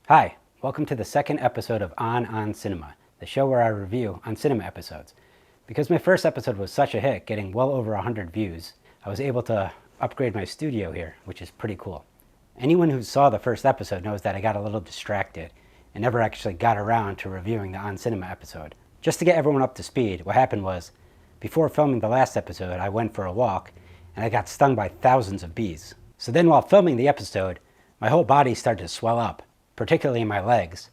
Hi, welcome to the second episode of On Cinema, the show where I review on cinema episodes. Because my first episode was such a hit, getting well over 100 views, I was able to upgrade my studio here, which is pretty cool. Anyone who saw the first episode knows that I got a little distracted and never actually got around to reviewing the On Cinema episode. Just to get everyone up to speed, what happened was, before filming the last episode, I went for a walk and I got stung by thousands of bees. So then while filming the episode, my whole body started to swell up, particularly in my legs,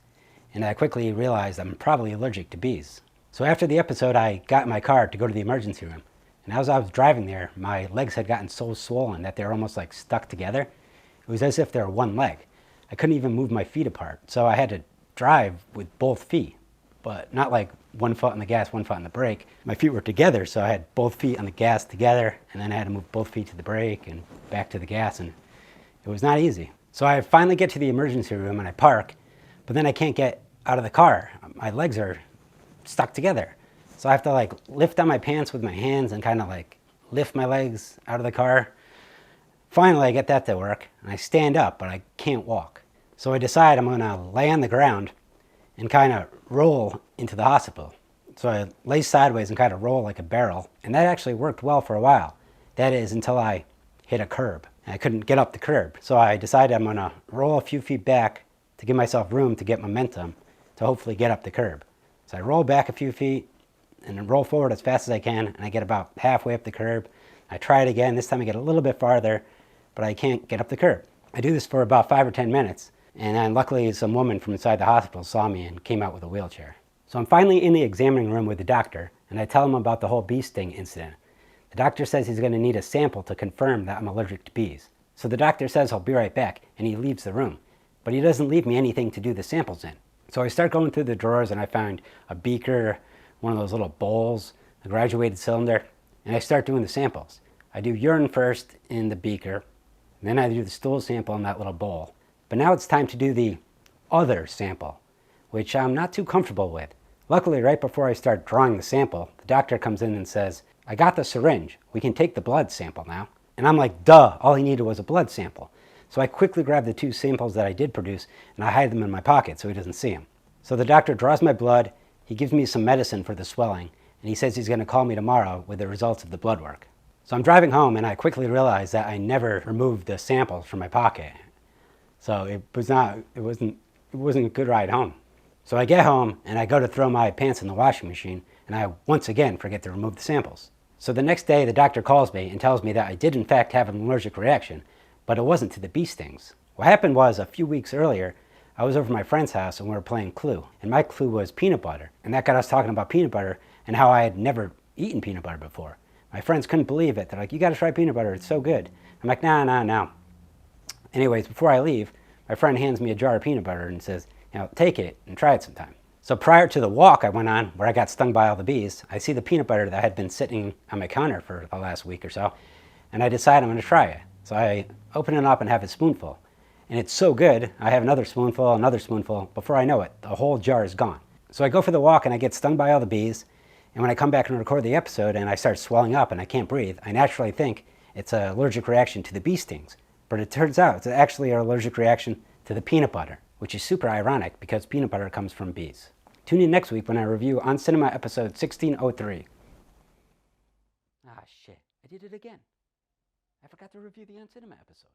and I quickly realized I'm probably allergic to bees. So after the episode, I got in my car to go to the emergency room, and as I was driving there, my legs had gotten so swollen that they were almost like stuck together. It was as if they were one leg. I couldn't even move my feet apart, so I had to drive with both feet, but not like one foot on the gas, one foot on the brake. My feet were together, so I had both feet on the gas together, and then I had to move both feet to the brake and back to the gas, and it was not easy. So I finally get to the emergency room and I park, but then I can't get out of the car. My legs are stuck together. So I have to like lift down my pants with my hands and kind of like lift my legs out of the car. Finally I get that to work and I stand up, but I can't walk. So I decide I'm gonna lay on the ground and kind of roll into the hospital. So I lay sideways and kind of roll like a barrel, and that actually worked well for a while. That is, until I hit a curb. I couldn't get up the curb. So I decided I'm gonna roll a few feet back to give myself room to get momentum to hopefully get up the curb. So I roll back a few feet and then roll forward as fast as I can, and I get about halfway up the curb. I try it again. This time I get a little bit farther, but I can't get up the curb. I do this for about 5 or 10 minutes, and then luckily some woman from inside the hospital saw me and came out with a wheelchair. So I'm finally in the examining room with the doctor, and I tell him about the whole bee sting incident. The doctor says he's going to need a sample to confirm that I'm allergic to bees. So the doctor says he'll be right back, and he leaves the room. But he doesn't leave me anything to do the samples in. So I start going through the drawers, and I found a beaker, one of those little bowls, a graduated cylinder, and I start doing the samples. I do urine first in the beaker, and then I do the stool sample in that little bowl. But now it's time to do the other sample, which I'm not too comfortable with. Luckily, right before I start drawing the sample, the doctor comes in and says, "I got the syringe. We can take the blood sample now." And I'm like, duh, all he needed was a blood sample. So I quickly grab the 2 samples that I did produce and I hide them in my pocket so he doesn't see them. So the doctor draws my blood, he gives me some medicine for the swelling, and he says he's going to call me tomorrow with the results of the blood work. So I'm driving home and I quickly realize that I never removed the samples from my pocket. So it wasn't a good ride home. So I get home and I go to throw my pants in the washing machine, and I once again forget to remove the samples. So the next day the doctor calls me and tells me that I did in fact have an allergic reaction, but it wasn't to the bee stings. What happened was, a few weeks earlier, I was over at my friend's house and we were playing Clue, and my clue was peanut butter, and that got us talking about peanut butter and how I had never eaten peanut butter before. My friends couldn't believe it. They're like, "You gotta try peanut butter, it's so good." I'm like, no. Anyways, before I leave, my friend hands me a jar of peanut butter and says, take it and try it sometime. So prior to the walk I went on, where I got stung by all the bees, I see the peanut butter that had been sitting on my counter for the last week or so, and I decide I'm going to try it. So I open it up and have a spoonful. And it's so good, I have another spoonful. Before I know it, the whole jar is gone. So I go for the walk and I get stung by all the bees, and when I come back and record the episode and I start swelling up and I can't breathe, I naturally think it's an allergic reaction to the bee stings. But it turns out it's actually an allergic reaction to the peanut butter, which is super ironic because peanut butter comes from bees. Tune in next week when I review On Cinema episode 1603. Ah, shit. I did it again. I forgot to review the On Cinema episode.